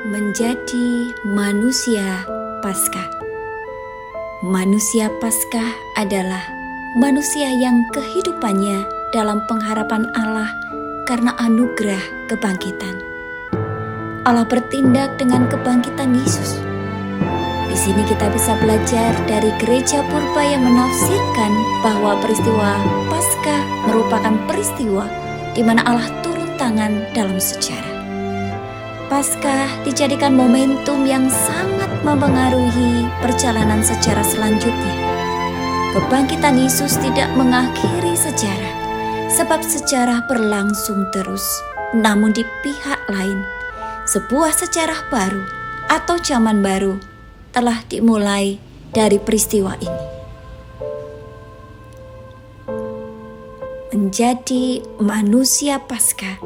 Menjadi manusia Paskah. Manusia Paskah adalah manusia yang kehidupannya dalam pengharapan Allah karena anugerah kebangkitan. Allah bertindak dengan kebangkitan Yesus. Di sini kita bisa belajar dari gereja purba yang menafsirkan bahwa peristiwa Paskah merupakan peristiwa di mana Allah turun tangan dalam sejarah. Paskah dijadikan momentum yang sangat mempengaruhi perjalanan sejarah selanjutnya. Kebangkitan Yesus tidak mengakhiri sejarah, sebab sejarah berlangsung terus. Namun di pihak lain, sebuah sejarah baru atau zaman baru telah dimulai dari peristiwa ini. Menjadi manusia Paskah,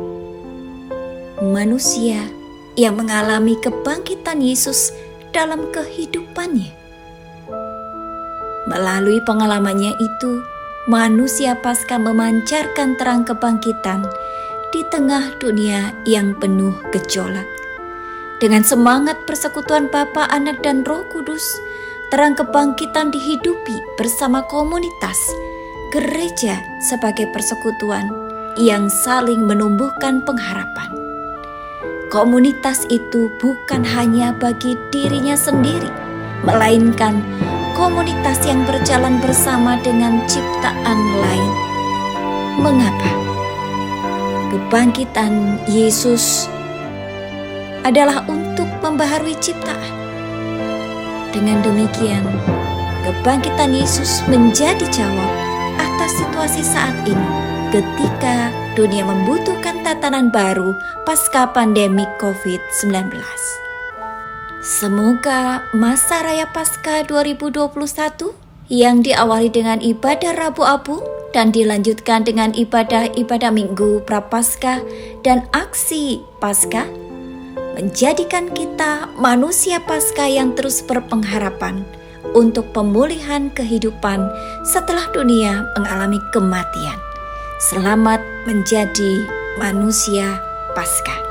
manusia yang mengalami kebangkitan Yesus dalam kehidupannya. Melalui pengalamannya itu, manusia Paskah memancarkan terang kebangkitan di tengah dunia yang penuh gejolak. Dengan semangat persekutuan Bapa, Anak, dan Roh Kudus, terang kebangkitan dihidupi bersama komunitas gereja sebagai persekutuan yang saling menumbuhkan pengharapan. Komunitas itu bukan hanya bagi dirinya sendiri, melainkan komunitas yang berjalan bersama dengan ciptaan lain. Mengapa? Kebangkitan Yesus adalah untuk membaharui ciptaan. Dengan demikian, kebangkitan Yesus menjadi jawab atas situasi saat ini ketika dunia membutuhkan tatanan baru pasca pandemi COVID-19. Semoga masa Raya Paskah 2021 yang diawali dengan ibadah Rabu Abu dan dilanjutkan dengan ibadah-ibadah Minggu Prapaskah dan aksi Paskah menjadikan kita manusia Paskah yang terus berpengharapan untuk pemulihan kehidupan setelah dunia mengalami kematian. Selamat menjadi manusia Paskah.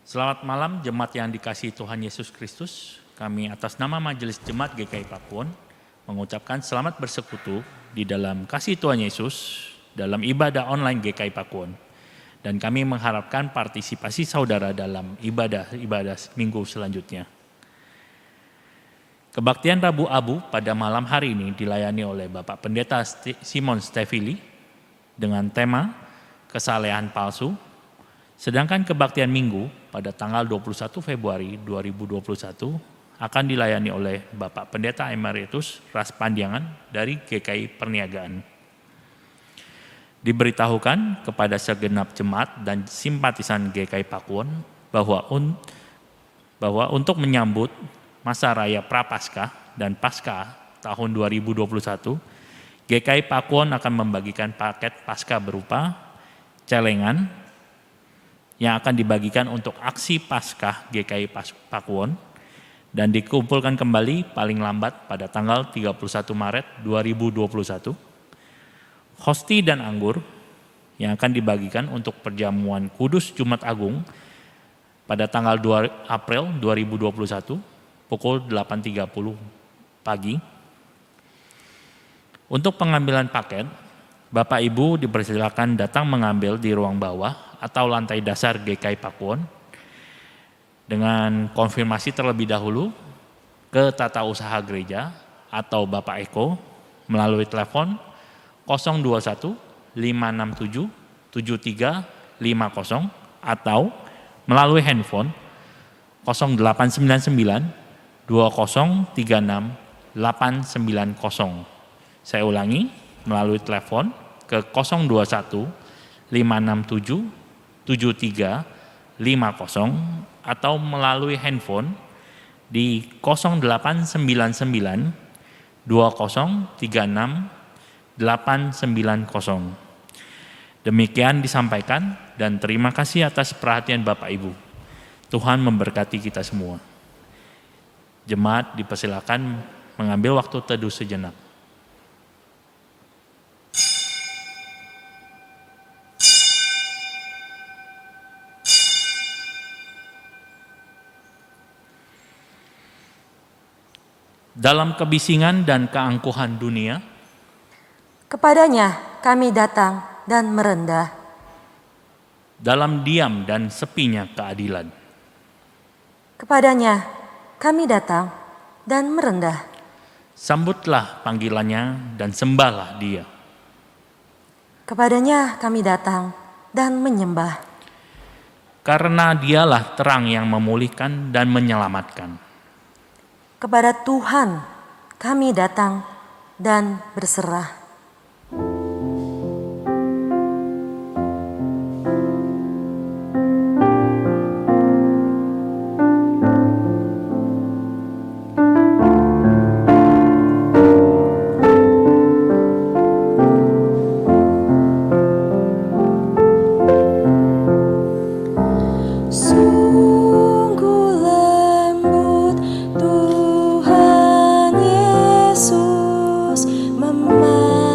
Selamat malam jemaat yang dikasihi Tuhan Yesus Kristus. Kami atas nama Majelis Jemaat GKI Pakuwon mengucapkan selamat bersekutu di dalam kasih Tuhan Yesus dalam ibadah online GKI Pakuwon. Dan kami mengharapkan partisipasi saudara dalam ibadah minggu selanjutnya. Kebaktian Rabu Abu pada malam hari ini dilayani oleh Bapak Pendeta Simon Stevili dengan tema kesalehan palsu. Sedangkan kebaktian Minggu pada tanggal 21 Februari 2021 akan dilayani oleh Bapak Pendeta Emeritus Ras Pandiangan dari GKI Perniagaan. Diberitahukan kepada segenap jemaat dan simpatisan GKI Pakuwon bahwa untuk menyambut masa raya Prapaskah dan Paskah tahun 2021, GKI Pakuwon akan membagikan paket Paskah berupa celengan yang akan dibagikan untuk aksi Paskah GKI Pakuwon dan dikumpulkan kembali paling lambat pada tanggal 31 Maret 2021. Hosti dan anggur yang akan dibagikan untuk perjamuan Kudus Jumat Agung pada tanggal 2 April 2021 pukul 8.30 pagi. Untuk pengambilan paket, Bapak Ibu dipersilakan datang mengambil di ruang bawah atau lantai dasar GKI Pakuwon dengan konfirmasi terlebih dahulu ke Tata Usaha Gereja atau Bapak Eko melalui telepon 021 567 7350 atau melalui handphone 0899 2036 890. Saya ulangi, melalui telepon ke 021 567 7350 atau melalui handphone di 0899 2036 890. Demikian disampaikan dan terima kasih atas perhatian Bapak Ibu. Tuhan memberkati kita semua. Jemaat dipersilakan mengambil waktu teduh sejenak. Dalam kebisingan dan keangkuhan dunia, kepadanya kami datang dan merendah. Dalam diam dan sepinya keadilan, kepadanya kami datang dan merendah. Sambutlah panggilannya dan sembahlah Dia. Kepadanya kami datang dan menyembah. Karena Dialah terang yang memulihkan dan menyelamatkan. Kepada Tuhan kami datang dan berserah. Mama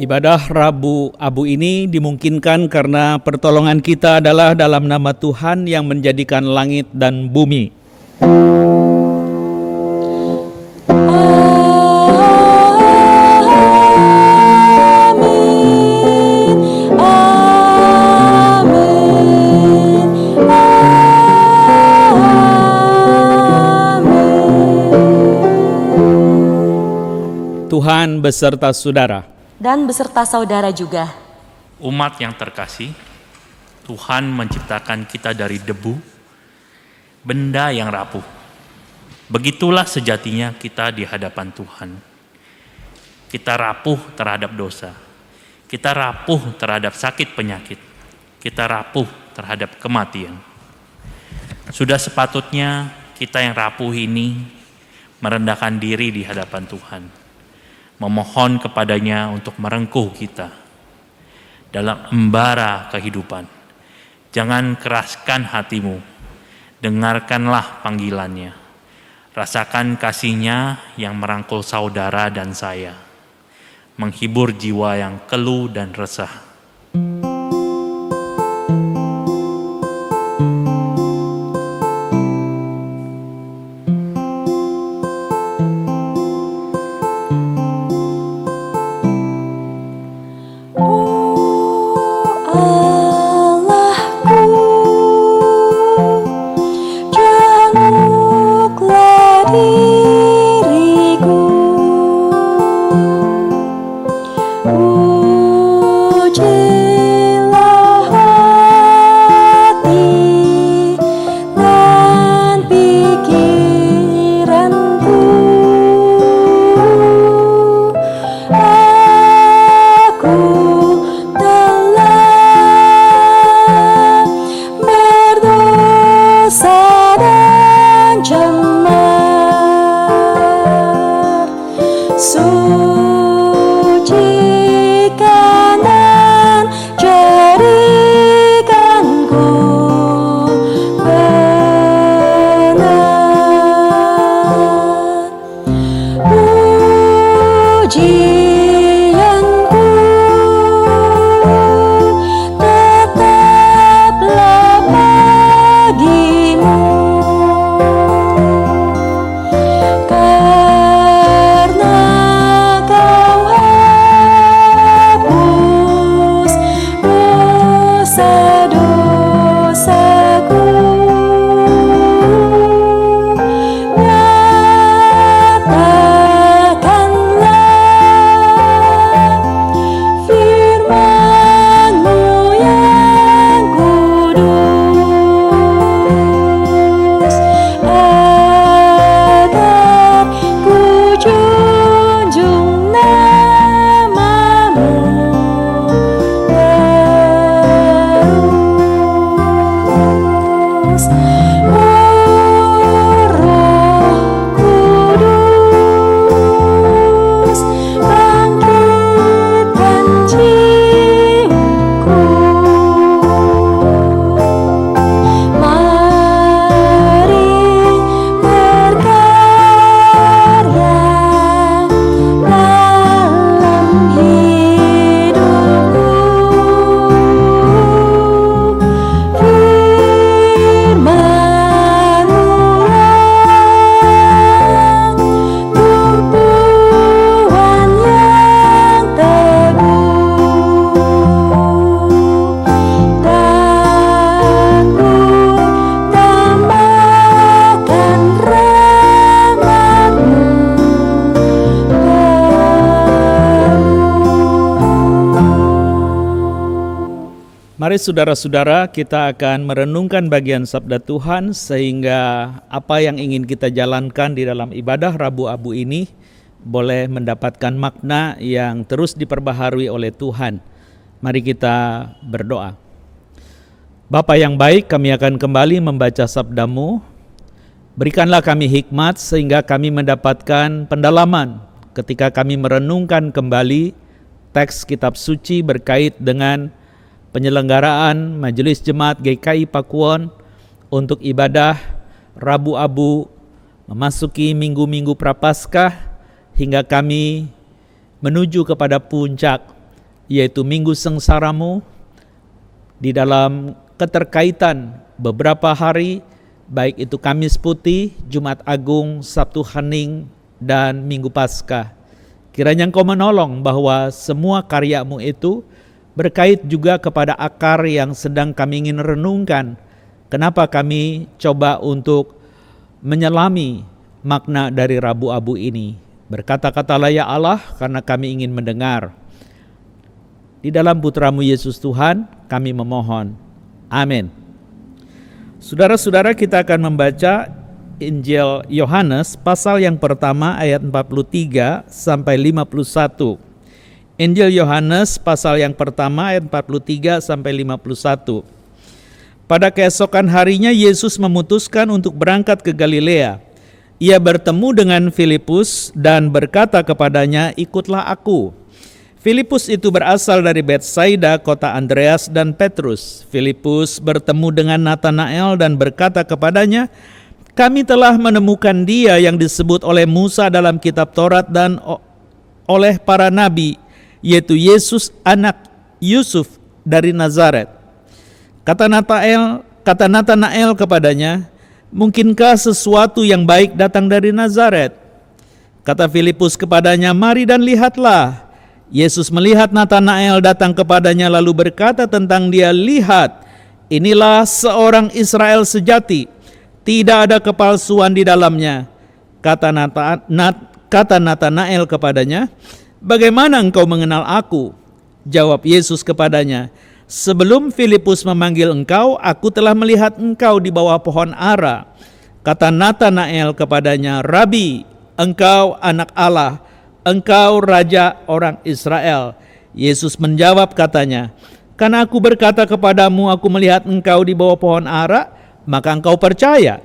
Ibadah Rabu Abu ini dimungkinkan karena pertolongan kita adalah dalam nama Tuhan yang menjadikan langit dan bumi. Tuhan beserta saudara. Dan beserta saudara juga. Umat yang terkasih, Tuhan menciptakan kita dari debu, benda yang rapuh. Begitulah sejatinya kita di hadapan Tuhan. Kita rapuh terhadap dosa. Kita rapuh terhadap sakit penyakit. Kita rapuh terhadap kematian. Sudah sepatutnya kita yang rapuh ini merendahkan diri di hadapan Tuhan, memohon kepadanya untuk merengkuh kita dalam embara kehidupan. Jangan keraskan hatimu, dengarkanlah panggilannya. Rasakan kasihnya yang merangkul saudara dan saya, menghibur jiwa yang keluh dan resah. Mari saudara-saudara, kita akan merenungkan bagian sabda Tuhan sehingga apa yang ingin kita jalankan di dalam ibadah Rabu Abu ini boleh mendapatkan makna yang terus diperbaharui oleh Tuhan. Mari kita berdoa. Bapa yang baik, kami akan kembali membaca sabda-Mu. Berikanlah kami hikmat sehingga kami mendapatkan pendalaman ketika kami merenungkan kembali teks kitab suci berkait dengan penyelenggaraan Majelis Jemaat GKI Pakuwon untuk ibadah Rabu Abu memasuki minggu-minggu Prapaskah hingga kami menuju kepada puncak yaitu Minggu Sengsaramu, di dalam keterkaitan beberapa hari, baik itu Kamis Putih, Jumat Agung, Sabtu Hening, dan Minggu Paskah. Kiranya Engkau menolong bahwa semua karya-Mu itu berkait juga kepada akar yang sedang kami ingin renungkan. Kenapa kami coba untuk menyelami makna dari Rabu Abu ini. Berkata-katalah ya Allah, karena kami ingin mendengar. Di dalam Putra-Mu Yesus Tuhan, kami memohon. Amin. Saudara-saudara, kita akan membaca Injil Yohanes pasal yang pertama ayat 43 sampai 51. Injil Yohanes pasal yang pertama ayat 43 sampai 51. Pada keesokan harinya Yesus memutuskan untuk berangkat ke Galilea. Ia bertemu dengan Filipus dan berkata kepadanya, "Ikutlah aku." Filipus itu berasal dari Betsaida, kota Andreas dan Petrus. Filipus bertemu dengan Natanael dan berkata kepadanya, "Kami telah menemukan Dia yang disebut oleh Musa dalam kitab Taurat dan oleh para nabi, yaitu Yesus anak Yusuf dari Nazaret." Kata Natanael kepadanya, "Mungkinkah sesuatu yang baik datang dari Nazaret?" Kata Filipus kepadanya, "Mari dan lihatlah." Yesus melihat Natanael datang kepadanya lalu berkata tentang dia, "Lihat, inilah seorang Israel sejati, tidak ada kepalsuan di dalamnya." Kata Natanael kepadanya, "Bagaimana engkau mengenal aku?" Jawab Yesus kepadanya, "Sebelum Filipus memanggil engkau, aku telah melihat engkau di bawah pohon ara." Kata Natanael kepadanya, "Rabi, engkau anak Allah, engkau raja orang Israel." Yesus menjawab katanya, "Karena aku berkata kepadamu, aku melihat engkau di bawah pohon ara, maka engkau percaya.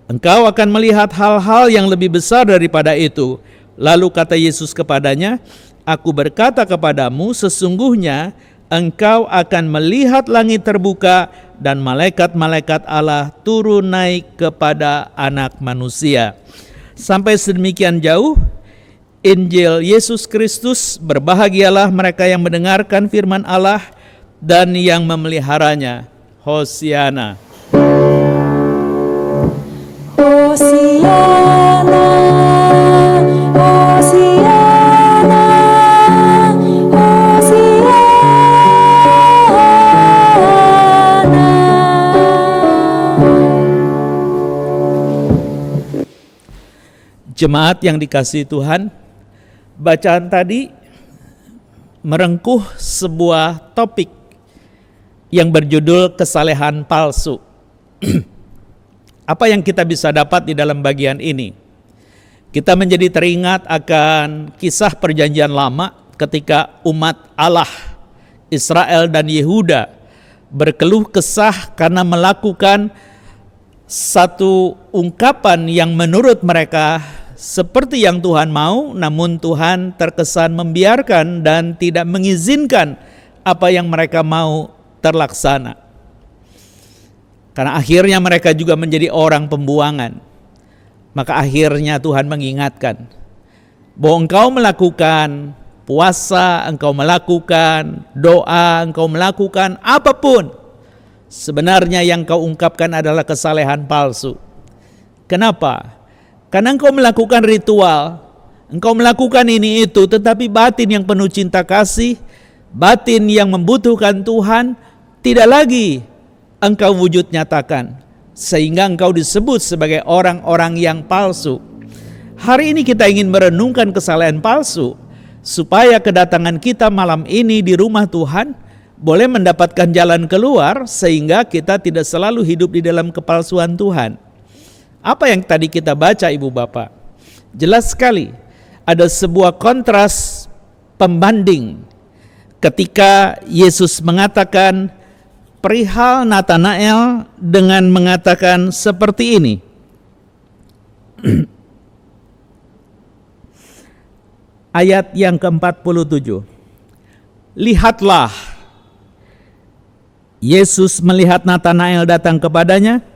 Engkau akan melihat hal-hal yang lebih besar daripada itu." Lalu kata Yesus kepadanya, "Aku berkata kepadamu, sesungguhnya engkau akan melihat langit terbuka dan malaikat-malaikat Allah turun naik kepada Anak Manusia." Sampai sedemikian jauh Injil Yesus Kristus. Berbahagialah mereka yang mendengarkan firman Allah dan yang memeliharanya. Hosiana. Hosiana, Hosiana, Hosiana. Jemaat yang dikasihi Tuhan, bacaan tadi merengkuh sebuah topik yang berjudul kesalehan palsu. Apa yang kita bisa dapat di dalam bagian ini? Kita menjadi teringat akan kisah perjanjian lama ketika umat Allah, Israel dan Yehuda berkeluh kesah karena melakukan satu ungkapan yang menurut mereka seperti yang Tuhan mau, namun Tuhan terkesan membiarkan dan tidak mengizinkan apa yang mereka mau terlaksana. Karena akhirnya mereka juga menjadi orang pembuangan. Maka akhirnya Tuhan mengingatkan bahwa engkau melakukan puasa, engkau melakukan doa, engkau melakukan apapun, sebenarnya yang kau ungkapkan adalah kesalehan palsu. Kenapa? Karena engkau melakukan ritual, engkau melakukan ini itu, tetapi batin yang penuh cinta kasih, batin yang membutuhkan Tuhan, tidak lagi engkau wujud nyatakan, sehingga engkau disebut sebagai orang-orang yang palsu. Hari ini kita ingin merenungkan kesalehan palsu, supaya kedatangan kita malam ini di rumah Tuhan boleh mendapatkan jalan keluar, sehingga kita tidak selalu hidup di dalam kepalsuan Tuhan. Apa yang tadi kita baca Ibu Bapak? Jelas sekali ada sebuah kontras pembanding ketika Yesus mengatakan perihal Natanael dengan mengatakan seperti ini. Ayat yang ke-47. Lihatlah, Yesus melihat Natanael datang kepadanya,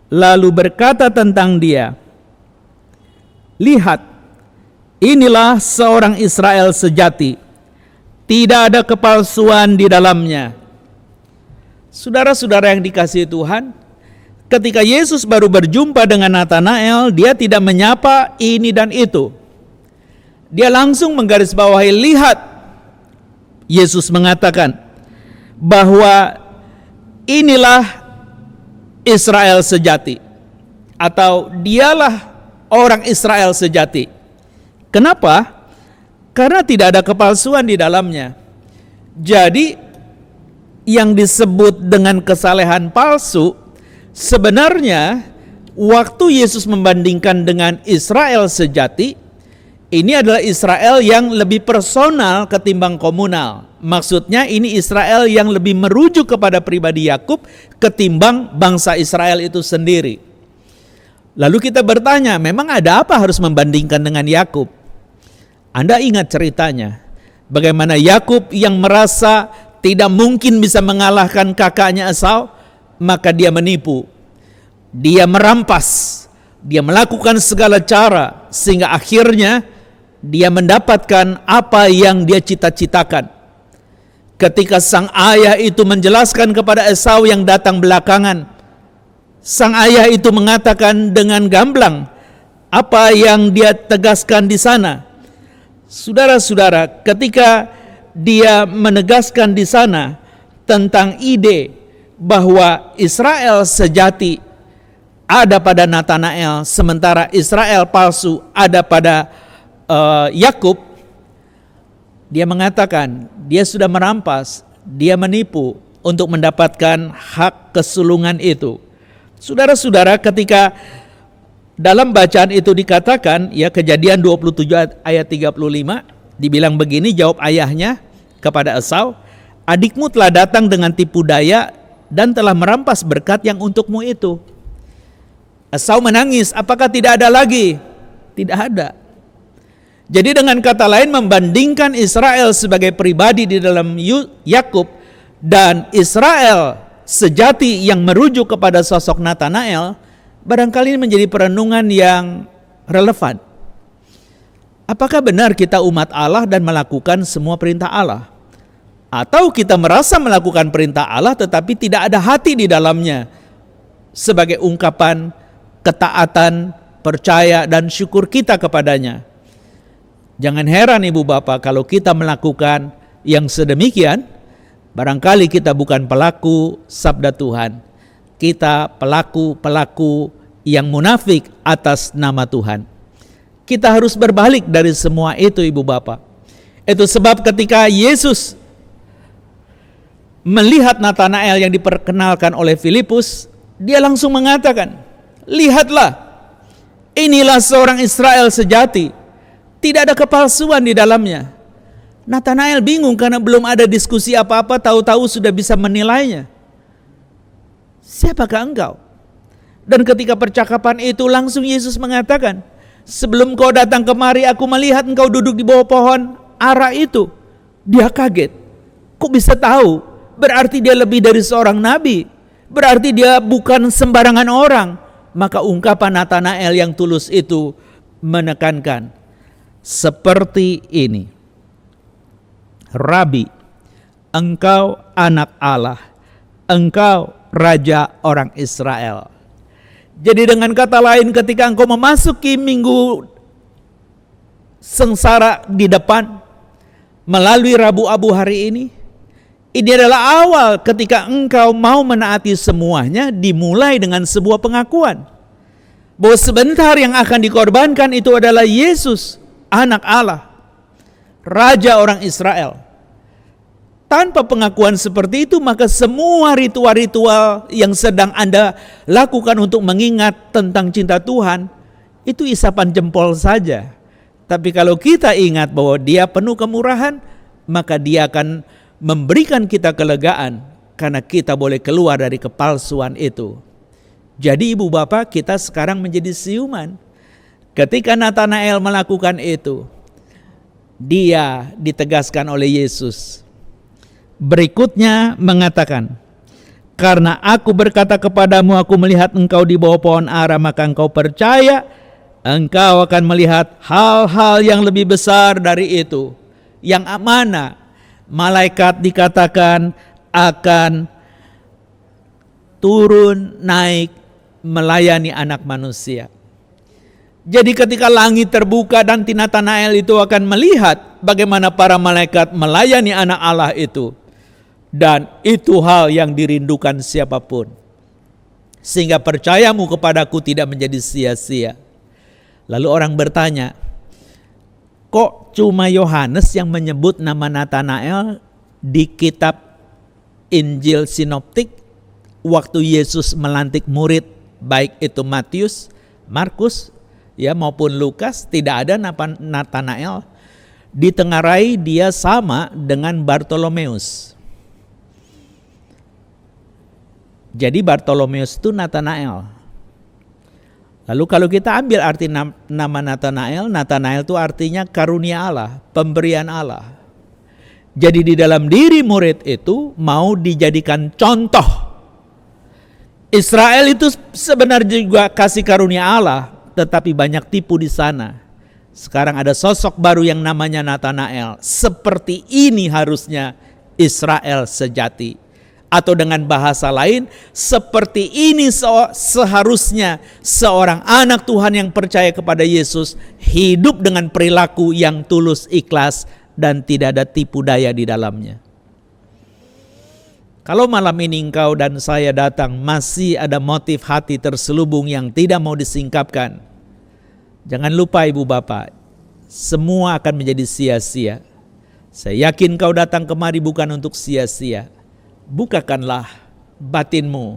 lalu berkata tentang dia, "Lihat, inilah seorang Israel sejati, tidak ada kepalsuan di dalamnya. Saudara-saudara yang dikasihi Tuhan, ketika Yesus baru berjumpa dengan Natanael, dia tidak menyapa ini dan itu. Dia langsung menggarisbawahi, lihat, Yesus mengatakan bahwa inilah Israel sejati, atau dialah orang Israel sejati. Kenapa? Karena tidak ada kepalsuan di dalamnya. Jadi yang disebut dengan kesalehan palsu, sebenarnya waktu Yesus membandingkan dengan Israel sejati, ini adalah Israel yang lebih personal ketimbang komunal. Maksudnya ini Israel yang lebih merujuk kepada pribadi Yakub ketimbang bangsa Israel itu sendiri. Lalu kita bertanya, memang ada apa harus membandingkan dengan Yakub? Anda ingat ceritanya, bagaimana Yakub yang merasa tidak mungkin bisa mengalahkan kakaknya Esau, maka dia menipu, dia merampas, dia melakukan segala cara sehingga akhirnya dia mendapatkan apa yang dia cita-citakan. Ketika sang ayah itu menjelaskan kepada Esau yang datang belakangan, sang ayah itu mengatakan dengan gamblang apa yang dia tegaskan di sana. Saudara-saudara, ketika dia menegaskan di sana tentang ide bahwa Israel sejati ada pada Natanael, sementara Israel palsu ada pada Yakub, dia mengatakan dia sudah merampas, dia menipu untuk mendapatkan hak kesulungan itu. Saudara-saudara, ketika dalam bacaan itu dikatakan, ya, Kejadian 27 ayat 35, dibilang begini, jawab ayahnya kepada Esau, adikmu telah datang dengan tipu daya dan telah merampas berkat yang untukmu itu. Esau menangis, apakah tidak ada lagi? Tidak ada. Jadi dengan kata lain, membandingkan Israel sebagai pribadi di dalam Yakub dan Israel sejati yang merujuk kepada sosok Natanael, barangkali menjadi perenungan yang relevan. Apakah benar kita umat Allah dan melakukan semua perintah Allah? Atau kita merasa melakukan perintah Allah tetapi tidak ada hati di dalamnya sebagai ungkapan ketaatan, percaya, dan syukur kita kepadanya? Jangan heran ibu bapak kalau kita melakukan yang sedemikian, barangkali kita bukan pelaku sabda Tuhan. Kita pelaku-pelaku yang munafik atas nama Tuhan. Kita harus berbalik dari semua itu ibu bapak. Itu sebab ketika Yesus melihat Natanael yang diperkenalkan oleh Filipus, dia langsung mengatakan, lihatlah, inilah seorang Israel sejati, tidak ada kepalsuan di dalamnya. Natanael bingung karena belum ada diskusi apa-apa, tahu-tahu sudah bisa menilainya. Siapakah engkau? Dan ketika percakapan itu langsung Yesus mengatakan, sebelum kau datang kemari aku melihat engkau duduk di bawah pohon ara itu. Dia kaget. Kok bisa tahu? Berarti dia lebih dari seorang nabi. Berarti dia bukan sembarangan orang. Maka ungkapan Natanael yang tulus itu menekankan, seperti ini. Rabi, engkau anak Allah, engkau Raja orang Israel. Jadi dengan kata lain, ketika engkau memasuki minggu sengsara di depan, melalui Rabu Abu hari ini adalah awal ketika engkau mau menaati semuanya, dimulai dengan sebuah pengakuan bahwa sebentar yang akan dikorbankan itu adalah Yesus, anak Allah, Raja orang Israel. Tanpa pengakuan seperti itu, maka semua ritual-ritual yang sedang Anda lakukan untuk mengingat tentang cinta Tuhan, itu isapan jempol saja. Tapi kalau kita ingat bahwa Dia penuh kemurahan, maka Dia akan memberikan kita kelegaan, karena kita boleh keluar dari kepalsuan itu. Jadi ibu bapak, kita sekarang menjadi siuman. Ketika Natanael melakukan itu, dia ditegaskan oleh Yesus. Berikutnya mengatakan, karena aku berkata kepadamu, aku melihat engkau di bawah pohon ara, maka engkau percaya, engkau akan melihat hal-hal yang lebih besar dari itu. Yang mana? malaikat dikatakan akan turun naik melayani anak manusia. Jadi ketika langit terbuka dan Nathanael itu akan melihat bagaimana para malaikat melayani anak Allah itu. Dan itu hal yang dirindukan siapapun. Sehingga percayamu kepadaku tidak menjadi sia-sia. Lalu orang bertanya, kok cuma Yohanes yang menyebut nama Nathanael di kitab Injil Sinoptik waktu Yesus melantik murid, baik itu Matius, Markus, ya maupun Lukas, tidak ada Nathanael. Ditengarai dia sama dengan Bartolomeus. Jadi Bartolomeus itu Nathanael. Lalu kalau kita ambil arti nama Nathanael, Nathanael itu artinya karunia Allah, pemberian Allah. Jadi di dalam diri murid itu mau dijadikan contoh. Israel itu sebenarnya juga kasih karunia Allah, tetapi banyak tipu di sana. Sekarang ada sosok baru yang namanya Nathanael. Seperti ini harusnya Israel sejati. Atau dengan bahasa lain, seperti ini seharusnya seorang anak Tuhan yang percaya kepada Yesus hidup dengan perilaku yang tulus, ikhlas, dan tidak ada tipu daya di dalamnya. Kalau malam ini engkau dan saya datang masih ada motif hati terselubung yang tidak mau disingkapkan, jangan lupa ibu bapak, semua akan menjadi sia-sia. Saya yakin kau datang kemari bukan untuk sia-sia. Bukakanlah batinmu,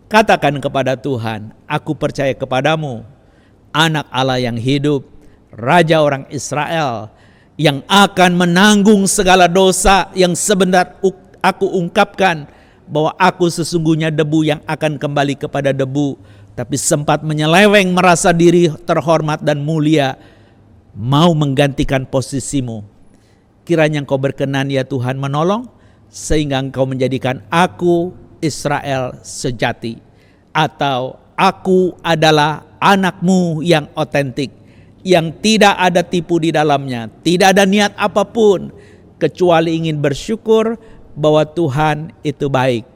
katakan kepada Tuhan, aku percaya kepadamu, anak Allah yang hidup, Raja orang Israel, yang akan menanggung segala dosa yang sebentar aku ungkapkan, bahwa aku sesungguhnya debu yang akan kembali kepada debu, tapi sempat menyeleweng merasa diri terhormat dan mulia, mau menggantikan posisimu. Kiranya engkau berkenan ya Tuhan menolong, sehingga engkau menjadikan aku Israel sejati, atau aku adalah anakmu yang otentik, yang tidak ada tipu di dalamnya, tidak ada niat apapun kecuali ingin bersyukur bahwa Tuhan itu baik.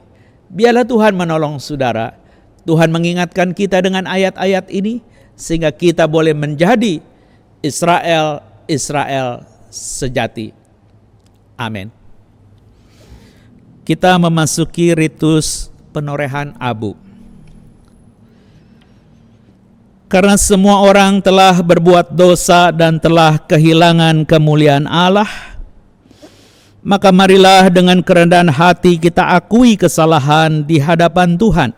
Biarlah Tuhan menolong saudara. Tuhan mengingatkan kita dengan ayat-ayat ini sehingga kita boleh menjadi Israel sejati. Amin. Kita memasuki ritus penorehan abu. Karena semua orang telah berbuat dosa dan telah kehilangan kemuliaan Allah, maka marilah dengan kerendahan hati kita akui kesalahan di hadapan Tuhan.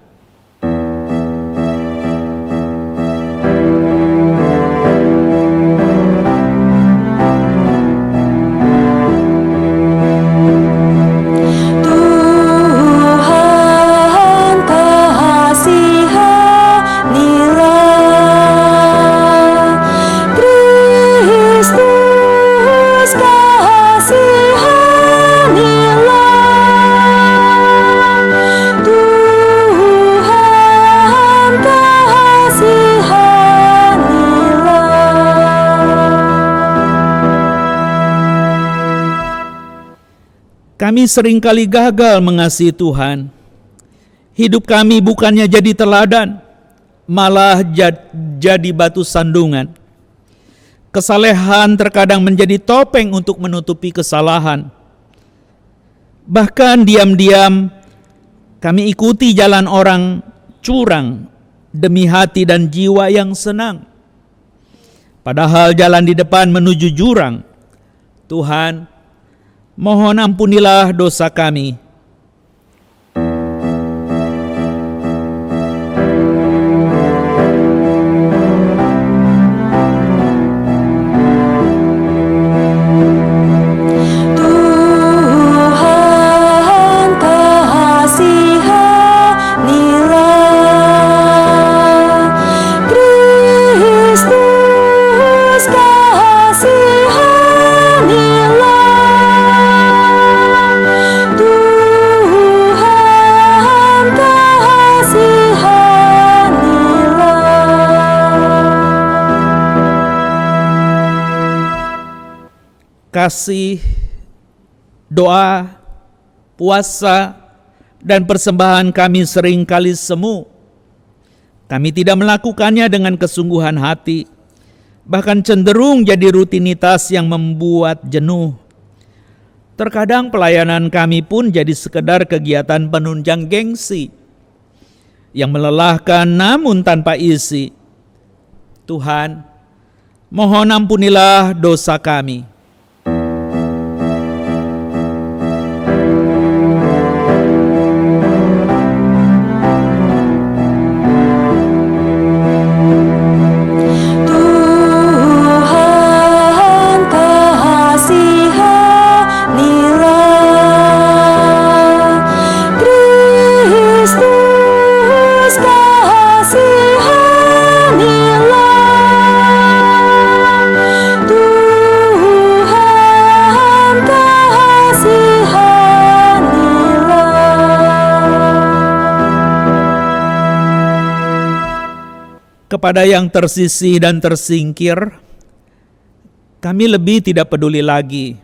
Kami seringkali gagal mengasihi Tuhan. Hidup kami bukannya jadi teladan, malah jadi batu sandungan. Kesalehan terkadang menjadi topeng untuk menutupi kesalahan. Bahkan diam-diam kami ikuti jalan orang curang demi hati dan jiwa yang senang. Padahal jalan di depan menuju jurang. Tuhan, mohon ampunilah dosa kami. Kasih doa, puasa, dan persembahan kami seringkali semu. Kami tidak melakukannya dengan kesungguhan hati, bahkan cenderung jadi rutinitas yang membuat jenuh. Terkadang pelayanan kami pun jadi sekedar kegiatan penunjang gengsi yang melelahkan namun tanpa isi. Tuhan, mohon ampunilah dosa kami. Kepada yang tersisih dan tersingkir, kami lebih tidak peduli lagi.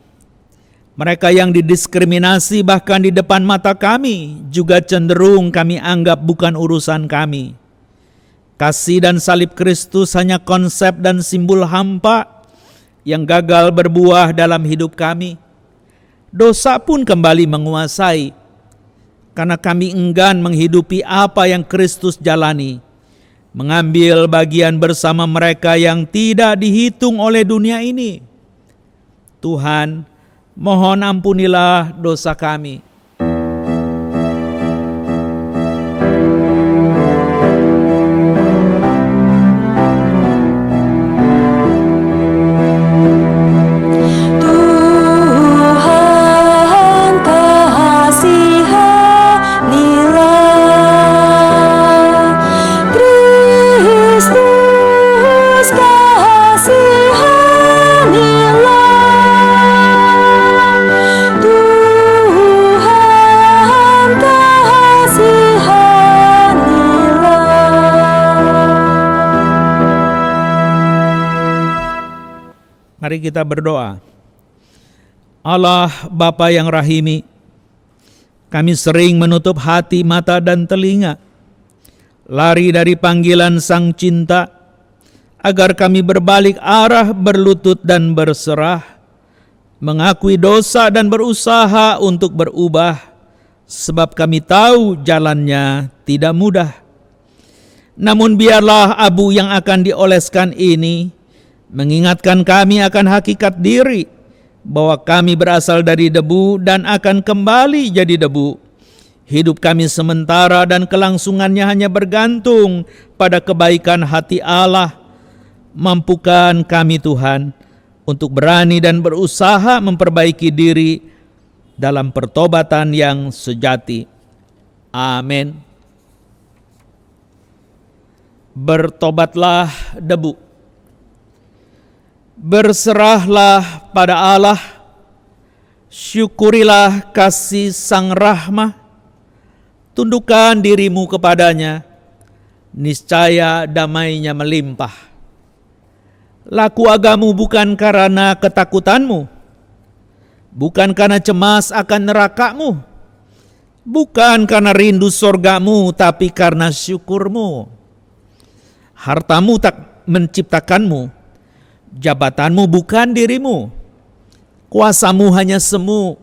Mereka yang didiskriminasi bahkan di depan mata kami juga cenderung kami anggap bukan urusan kami. Kasih dan salib Kristus hanya konsep dan simbol hampa yang gagal berbuah dalam hidup kami. Dosa pun kembali menguasai karena kami enggan menghidupi apa yang Kristus jalani, mengambil bagian bersama mereka yang tidak dihitung oleh dunia ini. Tuhan, mohon ampunilah dosa kami. Mari kita berdoa. Allah Bapa yang rahimi, kami sering menutup hati, mata, dan telinga, lari dari panggilan Sang Cinta, agar kami berbalik arah, berlutut dan berserah, mengakui dosa dan berusaha untuk berubah, sebab kami tahu jalannya tidak mudah. Namun biarlah abu yang akan dioleskan ini mengingatkan kami akan hakikat diri, bahwa kami berasal dari debu dan akan kembali jadi debu. Hidup kami sementara dan kelangsungannya hanya bergantung pada kebaikan hati Allah. Mampukan kami Tuhan untuk berani dan berusaha memperbaiki diri dalam pertobatan yang sejati. Amin. Bertobatlah debu. Berserahlah pada Allah, syukurilah kasih Sang Rahmah, tundukkan dirimu kepadanya, niscaya damainya melimpah. Laku agamu bukan karena ketakutanmu, bukan karena cemas akan nerakamu, bukan karena rindu sorgamu, tapi karena syukurmu. Hartamu tak menciptakanmu, jabatanmu bukan dirimu, kuasamu hanya semu,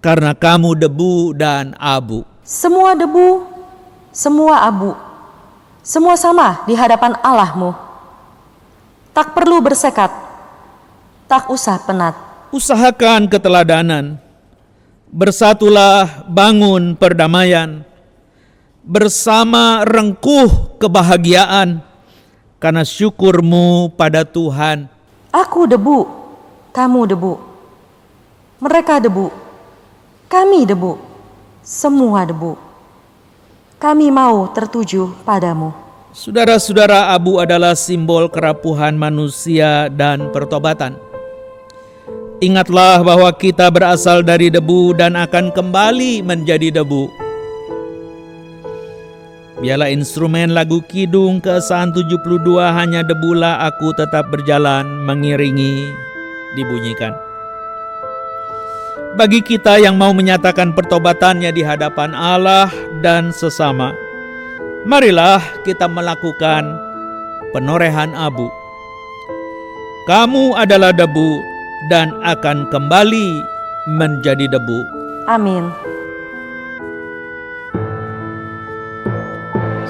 karena kamu debu dan abu. Semua debu, semua abu, semua sama di hadapan Allahmu. Tak perlu bersekat, tak usah penat. Usahakan keteladanan, bersatulah bangun perdamaian, bersama rengkuh kebahagiaan, karena syukurmu pada Tuhan. Aku debu, kamu debu. Mereka debu, kami debu. Semua debu. Kami mau tertuju padamu. Saudara-saudara, abu adalah simbol kerapuhan manusia dan pertobatan. Ingatlah bahwa kita berasal dari debu dan akan kembali menjadi debu. Biarlah instrumen lagu Kidung Keesahan 72 Hanya Debulah Aku Tetap Berjalan mengiringi dibunyikan. bagi kita yang mau menyatakan pertobatannya di hadapan Allah dan sesama. Marilah kita melakukan penorehan abu. Kamu adalah debu dan akan kembali menjadi debu. Amin.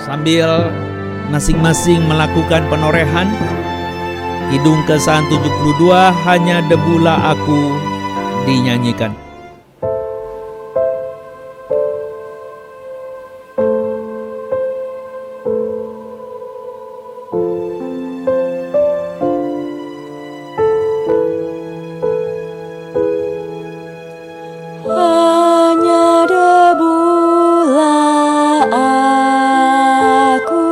Sambil masing-masing melakukan penorehan, Kidung Kesan 72, Hanya Debulah Aku, dinyanyikan. Hanya debulah aku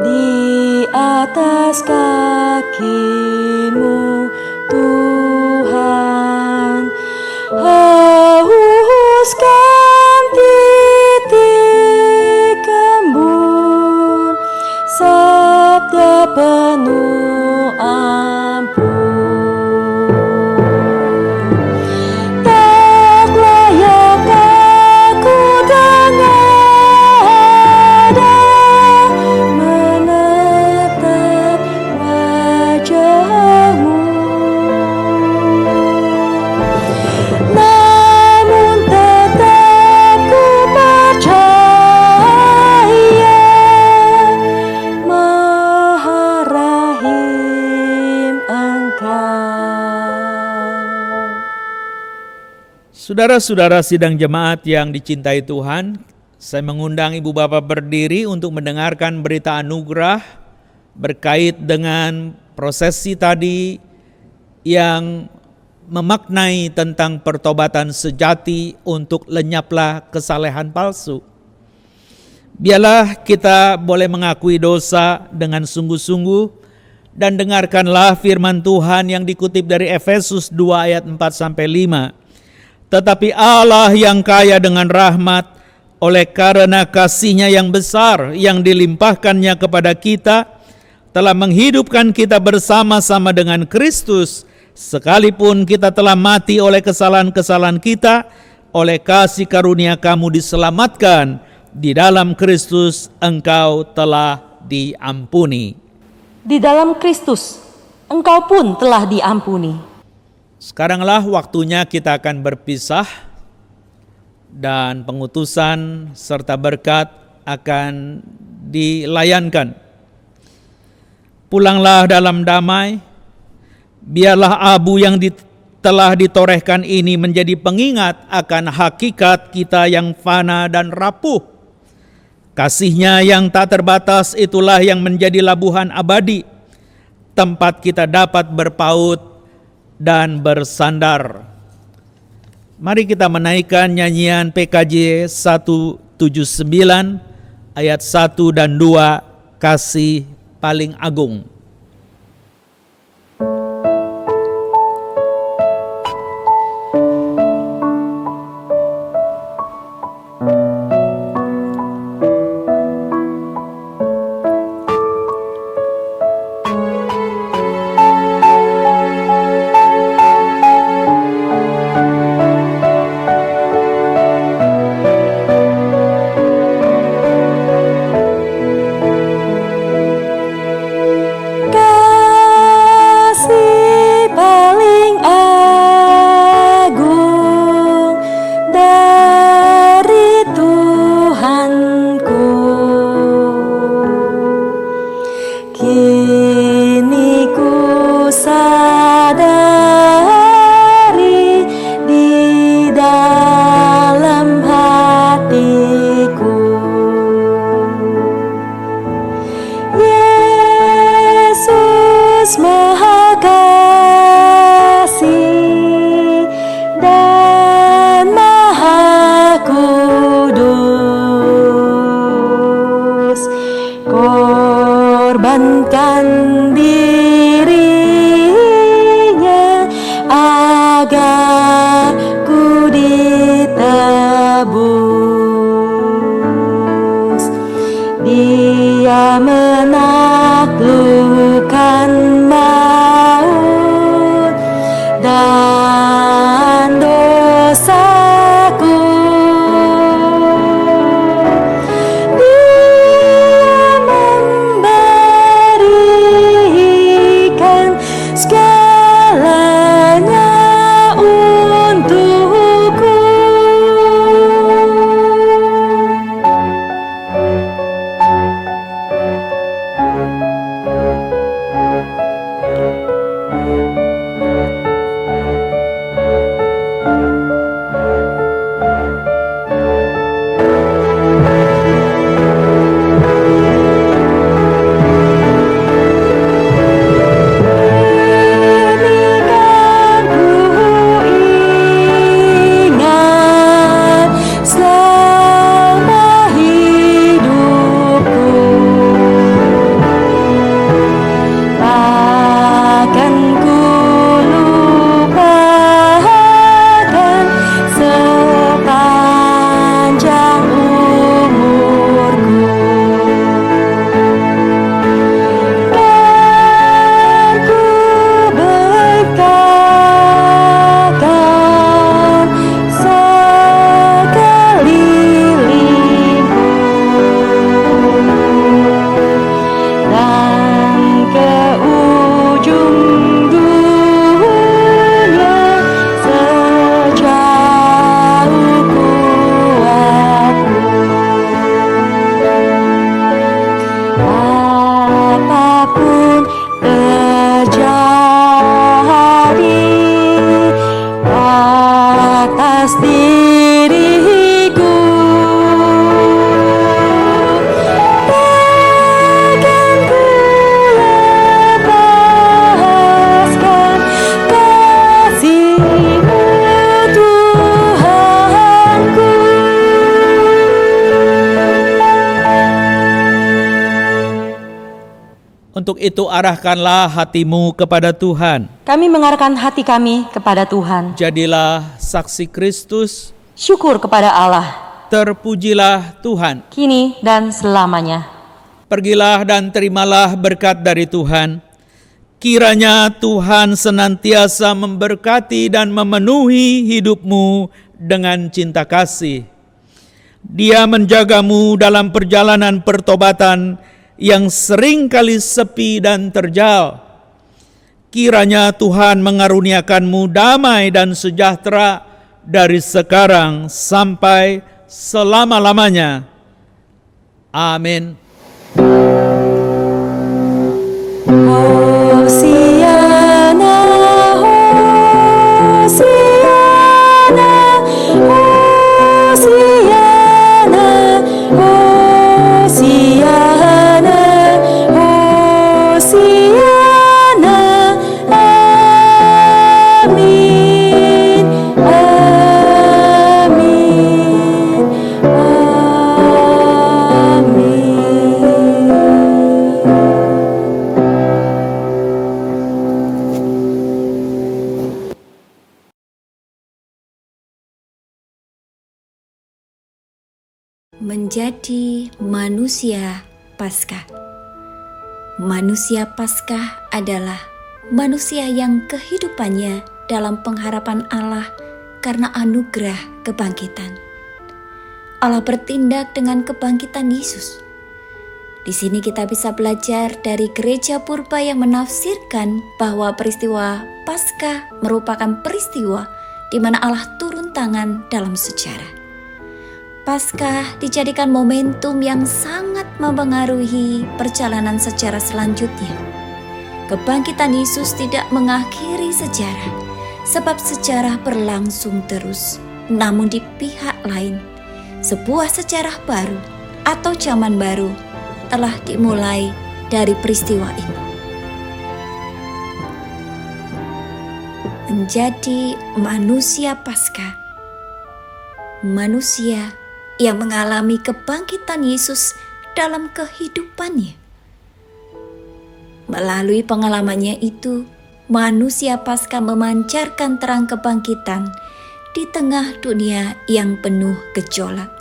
di atas kaki-Mu, Tuhan. Hauskan titik embun, sabda penuh ampun. Tak layak aku tengadah menatap wajah-Mu, namun tetap ku percaya Maha Rahim Engkau. Saudara-saudara sidang jemaat yang dicintai Tuhan, saya mengundang ibu bapak berdiri untuk mendengarkan berita anugerah berkait dengan prosesi tadi yang memaknai tentang pertobatan sejati untuk lenyaplah kesalehan palsu. Biarlah kita boleh mengakui dosa dengan sungguh-sungguh dan dengarkanlah firman Tuhan yang dikutip dari Efesus 2 ayat 4-5. Tetapi Allah yang kaya dengan rahmat, oleh karena kasih-Nya yang besar yang dilimpahkannya kepada kita, telah menghidupkan kita bersama-sama dengan Kristus, sekalipun kita telah mati oleh kesalahan-kesalahan kita, oleh kasih karunia kamu diselamatkan, di dalam Kristus engkau telah diampuni. Di dalam Kristus engkau pun telah diampuni. Sekaranglah waktunya kita akan berpisah dan pengutusan serta berkat akan dilayankan. Pulanglah dalam damai, biarlah abu yang telah ditorehkan ini menjadi pengingat akan hakikat kita yang fana dan rapuh. Kasih-Nya yang tak terbatas itulah yang menjadi labuhan abadi, tempat kita dapat berpaut dan bersandar. Mari kita menaikkan nyanyian PKJ 179 ayat 1 dan 2, Kasih Paling Agung. korbankan dirinya agar ku ditebus. Dia menaklukkan maut dan apapun terjadi atas diriku, takkan ku lepaskan kasih-Mu, Tuhanku. Untuk itu arahkanlah hatimu kepada Tuhan. Kami mengarahkan hati kami kepada Tuhan. Jadilah saksi Kristus, Syukur kepada Allah, terpujilah Tuhan. kini dan selamanya. Pergilah dan terimalah berkat dari Tuhan. Kiranya Tuhan senantiasa memberkati dan memenuhi hidupmu dengan cinta kasih. Dia menjagamu dalam perjalanan pertobatan yang seringkali sepi dan terjal. Kiranya Tuhan mengaruniakanmu damai dan sejahtera dari sekarang sampai selama-lamanya. Amin. Hosiana, Hosiana, Hosiana, Hosiana, Hosiana, amin, amin, amin. Menjadi manusia Paskah. Manusia Paskah adalah manusia yang kehidupannya dalam pengharapan Allah karena anugerah kebangkitan. Allah bertindak dengan kebangkitan Yesus. Di sini kita bisa belajar dari gereja purba yang menafsirkan bahwa peristiwa Paskah merupakan peristiwa di mana Allah turun tangan dalam sejarah. Paskah dijadikan momentum yang sangat mempengaruhi perjalanan sejarah selanjutnya. Kebangkitan Yesus tidak mengakhiri sejarah, sebab sejarah berlangsung terus. Namun di pihak lain, sebuah sejarah baru atau zaman baru telah dimulai dari peristiwa ini. Menjadi manusia Paskah, manusia yang mengalami kebangkitan Yesus dalam kehidupannya. Melalui pengalamannya itu, manusia Paskah memancarkan terang kebangkitan di tengah dunia yang penuh gejolak.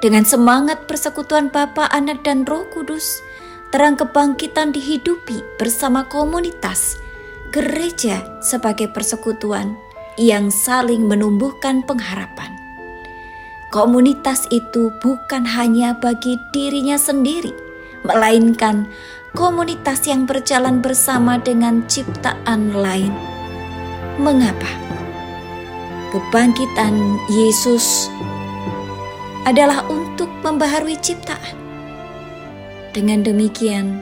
Dengan semangat persekutuan Bapa, Anak, dan Roh Kudus, terang kebangkitan dihidupi bersama komunitas gereja sebagai persekutuan yang saling menumbuhkan pengharapan. Komunitas itu bukan hanya bagi dirinya sendiri, melainkan komunitas yang berjalan bersama dengan ciptaan lain. Mengapa? Kebangkitan Yesus adalah untuk membaharui ciptaan. Dengan demikian,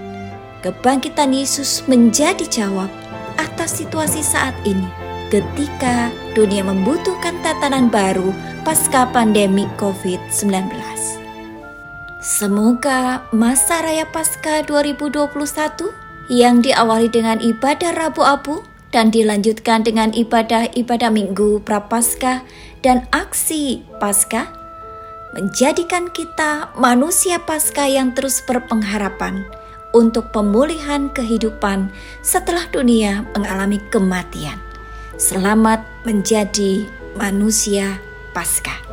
kebangkitan Yesus menjadi jawab atas situasi saat ini ketika dunia membutuhkan tatanan baru pasca pandemi COVID-19. Semoga masa Raya Paskah 2021 yang diawali dengan ibadah Rabu Abu dan dilanjutkan dengan ibadah-ibadah Minggu Prapaskah dan aksi Paskah menjadikan kita manusia Paskah yang terus berpengharapan untuk pemulihan kehidupan setelah dunia mengalami kematian. Selamat menjadi manusia Paskah.